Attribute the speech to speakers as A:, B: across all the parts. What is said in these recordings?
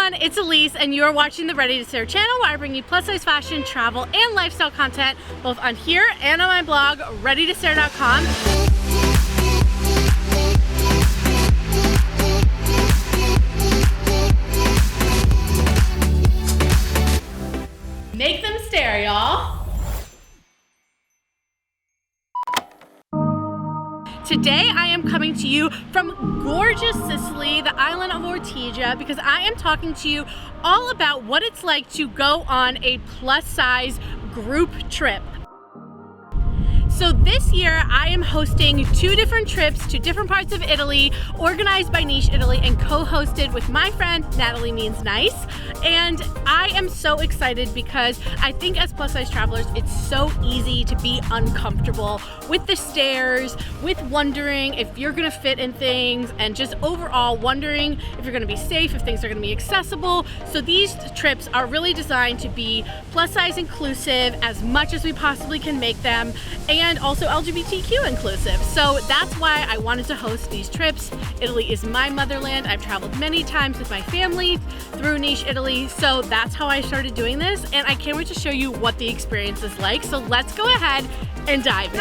A: everyone, it's Elise and you're watching the Ready to Stare channel, where I bring you plus size fashion, travel, and lifestyle content both on here and on my blog, readytostare.com. Make them stare, y'all. Today I am coming to you from gorgeous Sicily, the island of Ortigia, because I am talking to you all about what it's like to go on a plus size group trip. So this year I am hosting 2 different trips to different parts of Italy, organized by Niche Italy and co-hosted with my friend Natalie Means Nice. And I am so excited because I think as plus size travelers, it's so easy to be uncomfortable with the stairs, with wondering if you're gonna fit in things, and just overall wondering if you're gonna be safe, if things are gonna be accessible. So these trips are really designed to be plus size inclusive as much as we possibly can make them, and also LGBTQ inclusive. So that's why I wanted to host these trips. Italy is my motherland. I've traveled many times with my family through Niche Italy. So that's how I started doing this, and I can't wait to show you what the experience is like. So let's go ahead and dive in.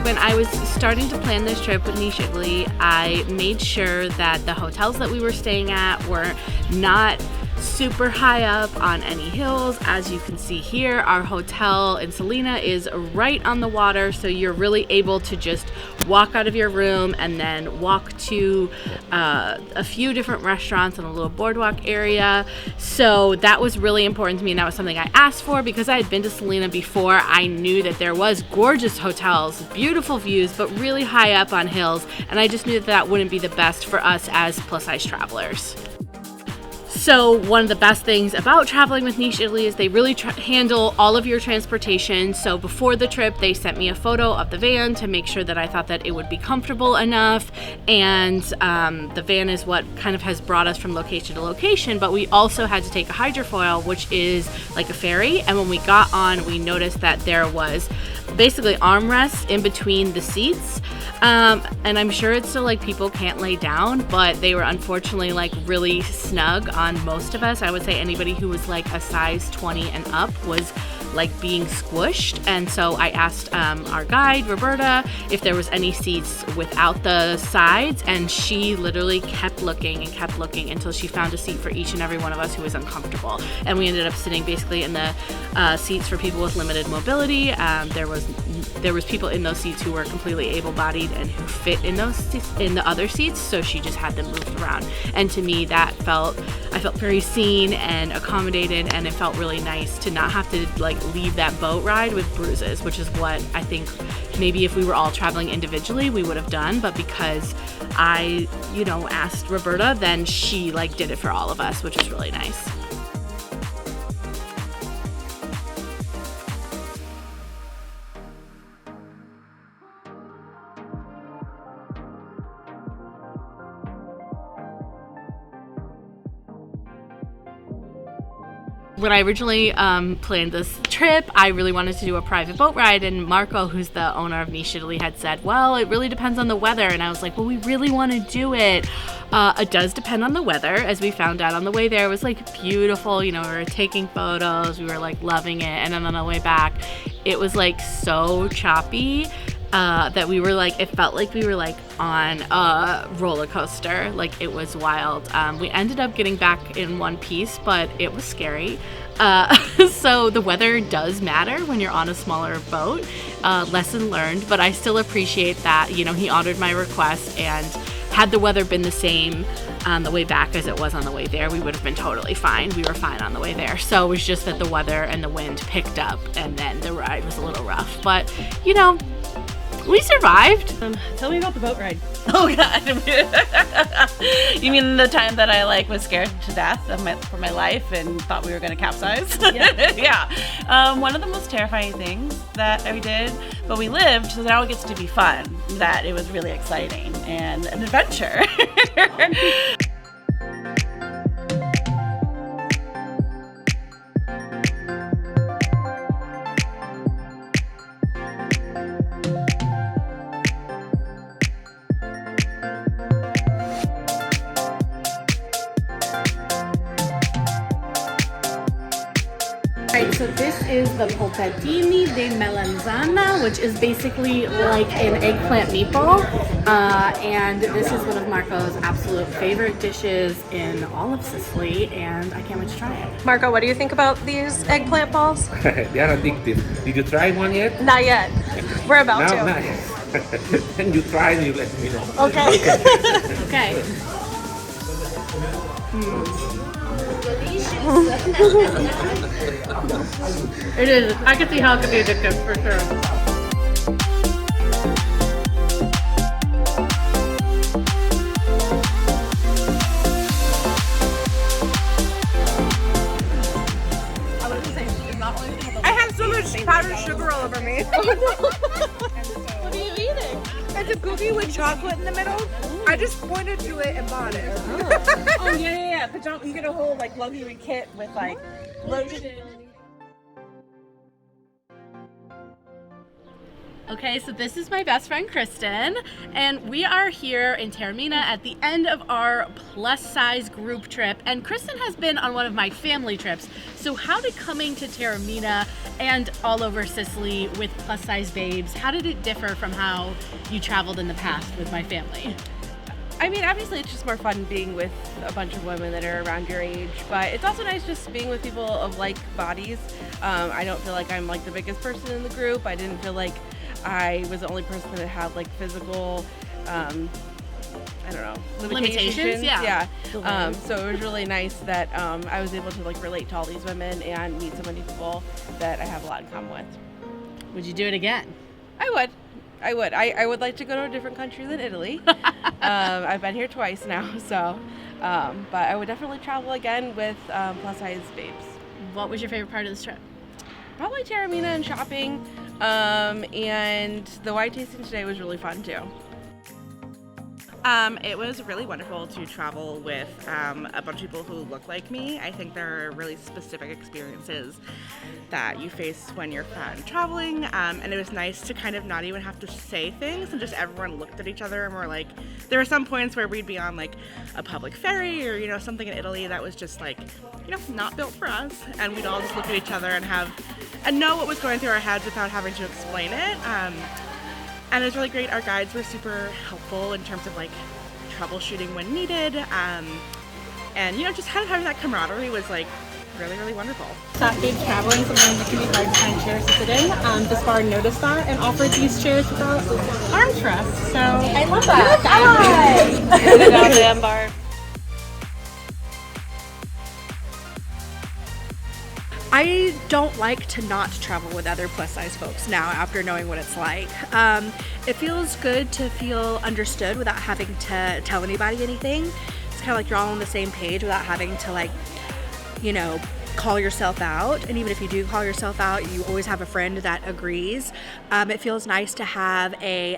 A: When I was starting to plan this trip with Niche Italy, I made sure that the hotels that we were staying at were not super high up on any hills. As you can see here, our hotel in Salina is right on the water, so you're really able to just walk out of your room and then walk to a few different restaurants in a little boardwalk area. So that was really important to me, and that was something I asked for because I had been to Salina before. I knew that there was gorgeous hotels, beautiful views, but really high up on hills, and I just knew that that wouldn't be the best for us as plus size travelers. So one of the best things about traveling with Niche Italy is they really handle all of your transportation. So before the trip, they sent me a photo of the van to make sure that I thought that it would be comfortable enough. And the van is what kind of has brought us from location to location, but we also had to take a hydrofoil, which is like a ferry. And when we got on, we noticed that there was basically armrests in between the seats. And I'm sure it's so like people can't lay down, but they were unfortunately like really snug on most of us. I would say anybody who was like a size 20 and up was like being squished. And so I asked our guide Roberta if there was any seats without the sides, and she literally kept looking until she found a seat for each and every one of us who was uncomfortable. And we ended up sitting basically in the seats for people with limited mobility. There was people in those seats who were completely able-bodied and who fit in those seats, in the other seats, so she just had them moved around. And to me, I felt very seen and accommodated, and it felt really nice to not have to like leave that boat ride with bruises, which is what I think maybe if we were all traveling individually we would have done, but because I, asked Roberta, then she like did it for all of us, which was really nice. When I originally planned this trip, I really wanted to do a private boat ride, and Marco, who's the owner of Niche Italy, had said, well, it really depends on the weather. And I was like, well, we really want to do it. It does depend on the weather, as we found out on the way there. It was like beautiful, we were taking photos, we were like loving it, and then on the way back, it was like so choppy. That we were like, it felt like we were like on a roller coaster. Like it was wild. We ended up getting back in one piece, but it was scary. So the weather does matter when you're on a smaller boat. Lesson learned, but I still appreciate that, he honored my request, and had the weather been the same on the way back as it was on the way there, we would have been totally fine. We were fine on the way there. So it was just that the weather and the wind picked up, and then the ride was a little rough, but we survived.
B: Tell me about the boat ride.
C: Oh God. You mean the time that I was scared to death for my life and thought we were gonna capsize?
B: Yeah.
C: Yeah. One of the most terrifying things that we did, but we lived, so now it gets to be fun. That it was really exciting and an adventure.
A: is the polpettini di melanzana, which is basically like an eggplant meatball. And this is one of Marco's absolute favorite dishes in all of Sicily, and I can't wait to try it.
B: Marco, what do you think about these eggplant balls?
D: They are addictive. Did you try one yet?
B: Not yet. We're about
D: No,
B: to.
D: nice. Then you try and you let me know.
B: Okay.
A: Okay. It is. I can see how it could be addictive for sure.
E: I have so much powdered sugar all over me.
B: What are you eating?
E: It's a cookie with chocolate in the middle. I just pointed to it and bought it.
C: Oh yeah. Pajama, you get a whole like luxury kit with like lotion.
A: Okay, so this is my best friend Kristen, and we are here in Taormina at the end of our plus size group trip, and Kristen has been on one of my family trips. So how did coming to Taormina and all over Sicily with plus size babes, how did it differ from how you traveled in the past with my family?
F: I mean, obviously it's just more fun being with a bunch of women that are around your age, but it's also nice just being with people of like bodies. I don't feel like I'm like the biggest person in the group. I didn't feel like I was the only person that had like physical, I don't know,
A: Limitations, yeah.
F: So it was really nice that I was able to like relate to all these women and meet so many people that I have a lot in common with.
A: Would you do it again?
F: I would. I would like to go to a different country than Italy. I've been here twice now, so, but I would definitely travel again with plus size babes.
A: What was your favorite part of this trip?
F: Probably Taormina and shopping, and the wine tasting today was really fun too.
G: It was really wonderful to travel with a bunch of people who look like me. I think there are really specific experiences that you face when you're traveling, and it was nice to kind of not even have to say things and just everyone looked at each other and were like, there were some points where we'd be on like a public ferry or, you know, something in Italy that was just like, you know, not built for us, and we'd all just look at each other and know what was going through our heads without having to explain it. And it was really great. Our guides were super helpful in terms of like troubleshooting when needed. And you know, just kind of having that camaraderie was like really, really wonderful.
H: Saturday traveling, sometimes it can be hard to find chairs to sit in. This bar noticed that and offered these chairs without armrests. So I love that.
B: bar.
I: I don't like to not travel with other plus size folks now after knowing what it's like. It feels good to feel understood without having to tell anybody anything. It's kind of like you're all on the same page without having to, like, you know, call yourself out. And even if you do call yourself out, you always have a friend that agrees. It feels nice to have a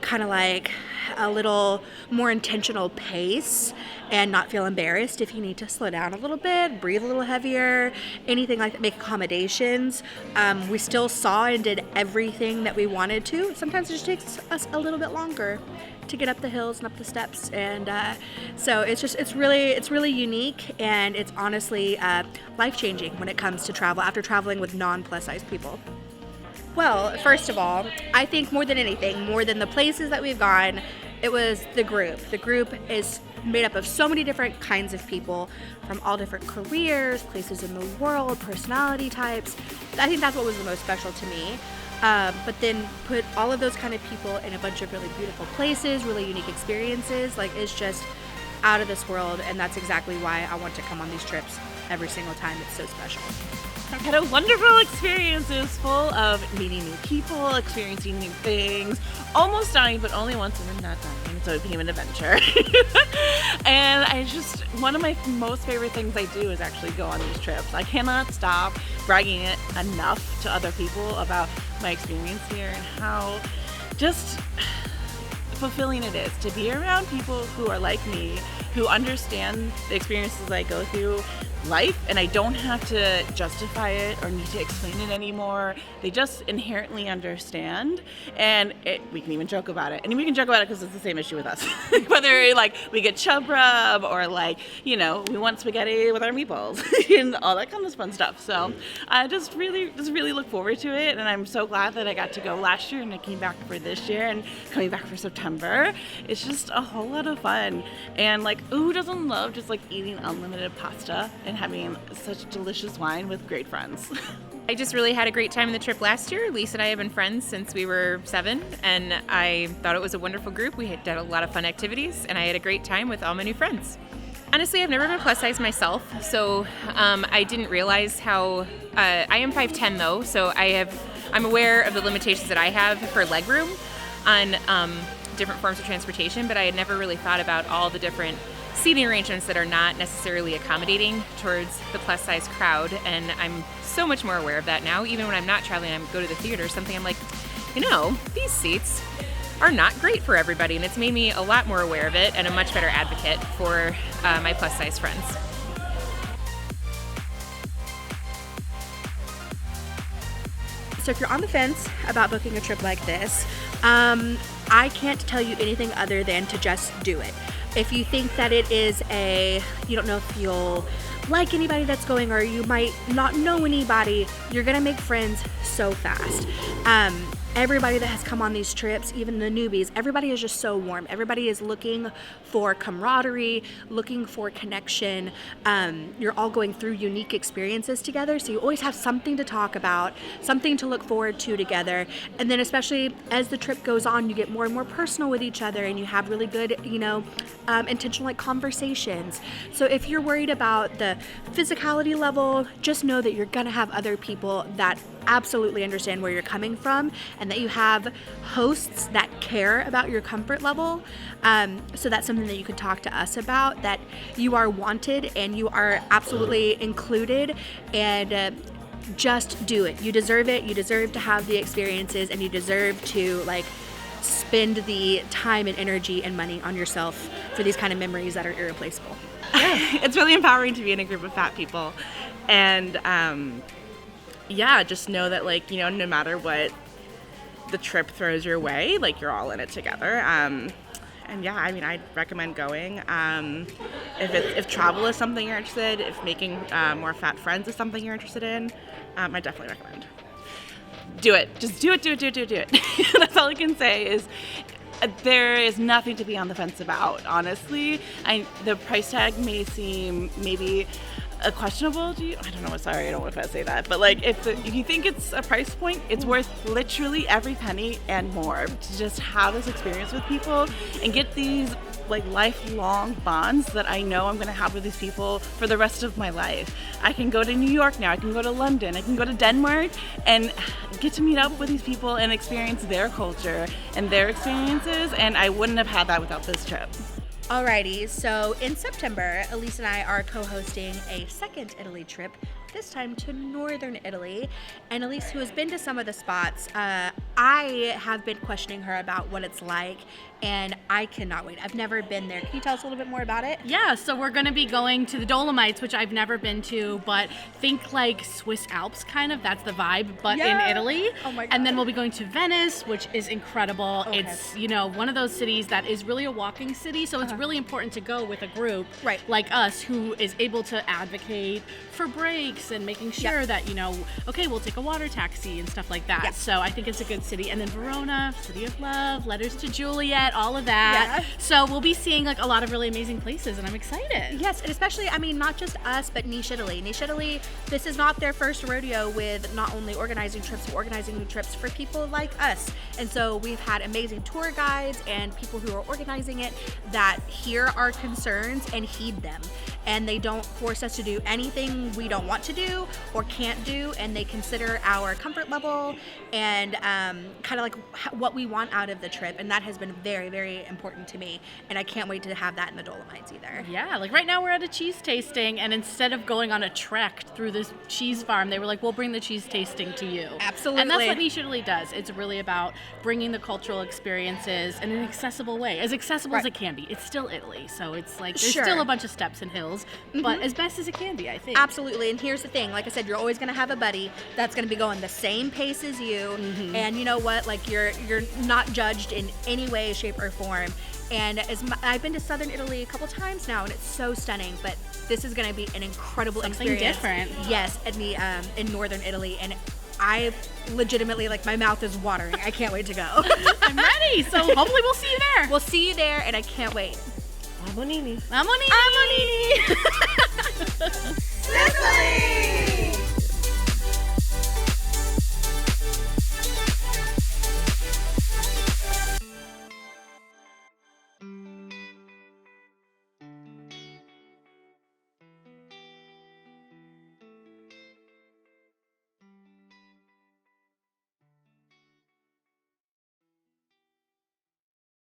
I: kind of like a little more intentional pace and not feel embarrassed if you need to slow down a little bit, breathe a little heavier, anything like that, make accommodations. We still saw and did everything that we wanted to. Sometimes it just takes us a little bit longer to get up the hills and up the steps, and so it's really unique, and it's honestly life-changing when it comes to travel after traveling with non-plus size people. Well, first of all, I think more than anything, more than the places that we've gone, it was the group. The group is made up of so many different kinds of people from all different careers, places in the world, personality types. I think that's what was the most special to me. But then put all of those kind of people in a bunch of really beautiful places, really unique experiences, like it's just out of this world, and that's exactly why I want to come on these trips every single time. It's so special.
C: I've had a wonderful experiences full of meeting new people, experiencing new things, almost dying, but only once and then not dying, so it became an adventure. And one of my most favorite things I do is actually go on these trips. I cannot stop bragging it enough to other people about my experience here and how just fulfilling it is to be around people who are like me, who understand the experiences I go through,
G: life, and I don't have to justify it or need to explain it anymore. They just inherently understand, and we can even joke about it. And we can joke about it because it's the same issue with us. Whether like we get chub rub or like, you know, we want spaghetti with our meatballs and all that kind of fun stuff. So I just really look forward to it, and I'm so glad that I got to go last year and I came back for this year and coming back for September. It's just a whole lot of fun. And like, who doesn't love just like eating unlimited pasta and having such delicious wine with great friends?
J: I just really had a great time on the trip last year. Lisa and I have been friends since we were 7, and I thought it was a wonderful group. We did a lot of fun activities, and I had a great time with all my new friends. Honestly, I've never been plus size myself, so I didn't realize how, I am 5'10" though, so I'm aware of the limitations that I have for leg room on different forms of transportation, but I had never really thought about all the different seating arrangements that are not necessarily accommodating towards the plus size crowd, and I'm so much more aware of that now. Even when I'm not traveling, I go to the theater or something, I'm like, you know, these seats are not great for everybody, and it's made me a lot more aware of it and a much better advocate for my plus size friends.
I: So if you're on the fence about booking a trip like this, I can't tell you anything other than to just do it. If you think that it is you don't know if you'll like anybody that's going, or you might not know anybody, you're gonna make friends so fast. Everybody that has come on these trips, even the newbies, everybody is just so warm. Everybody is looking for camaraderie, looking for connection. You're all going through unique experiences together, so you always have something to talk about, something to look forward to together. And then especially as the trip goes on, you get more and more personal with each other, and you have really good, intentional like conversations. So if you're worried about the physicality level, just know that you're gonna have other people that absolutely understand where you're coming from, and that you have hosts that care about your comfort level. So that's something that you could talk to us about, that you are wanted and you are absolutely included, and just do it. You deserve it. You deserve to have the experiences, and you deserve to spend the time and energy and money on yourself for these kind of memories that are irreplaceable.
G: It's really empowering to be in a group of fat people, and just know that no matter what the trip throws your way, you're all in it together. I'd recommend going. If travel is something you're interested, if making more fat friends is something you're interested in, I definitely recommend. Do it. Just do it. That's all I can say is there is nothing to be on the fence about, honestly. The price tag may seem maybe questionable to you. I don't know. Sorry, I don't know if I say that. But if you think it's a price point, it's worth literally every penny and more to just have this experience with people and get these lifelong bonds that I know I'm going to have with these people for the rest of my life. I can go to New York now. I can go to London. I can go to Denmark and get to meet up with these people and experience their culture and their experiences. And I wouldn't have had that without this trip.
I: Alrighty, so in September, Elise and I are co-hosting a second Italy trip, this time to northern Italy. And Elise, who has been to some of the spots, I have been questioning her about what it's like, and I cannot wait. I've never been there. Can you tell us a little bit more about it?
A: Yeah, so we're going to be going to the Dolomites, which I've never been to, but think like Swiss Alps kind of. That's the vibe, but in Italy.
I: Oh my God.
A: And then we'll be going to Venice, which is incredible. Okay. It's, one of those cities that is really a walking city, so it's really important to go with a group like us who is able to advocate for breaks and making sure that, we'll take a water taxi and stuff like that. Yep. So I think it's a good city. And then Verona, City of Love, Letters to Juliet, all of that. Yeah. So we'll be seeing a lot of really amazing places, and I'm excited.
I: Yes, and especially, not just us, but Niche Italy. Niche Italy, this is not their first rodeo with not only organizing trips, but organizing trips for people like us. And so we've had amazing tour guides and people who are organizing it that hear our concerns and heed them. And they don't force us to do anything we don't want to do or can't do, and they consider our comfort level and kind of what we want out of the trip, and that has been very, very important to me, and I can't wait to have that in the Dolomites either.
A: Yeah, right now we're at a cheese tasting, and instead of going on a trek through this cheese farm, they were like, we'll bring the cheese tasting to you.
I: Absolutely.
A: And that's what Niche Italy does. It's really about bringing the cultural experiences in an accessible way, as accessible as it can be. It's still Italy, so it's there's still a bunch of steps and hills.
I: feels, but as best as it can be, I think.
K: Absolutely. And here's the thing, like I said, you're always going to have a buddy that's going to be going the same pace as you. And you know what? Like you're not judged in any way, shape, or form. And I've been to southern Italy a couple times now, and it's so stunning. But this is going to be an incredible experience.
I: Different.
K: Yes, in northern Italy, and I legitimately, like, my mouth is watering. I can't wait to go.
I: I'm ready. So hopefully we'll see you there.
K: We'll see you there, and I can't wait.
B: Amonini.
K: Amonini.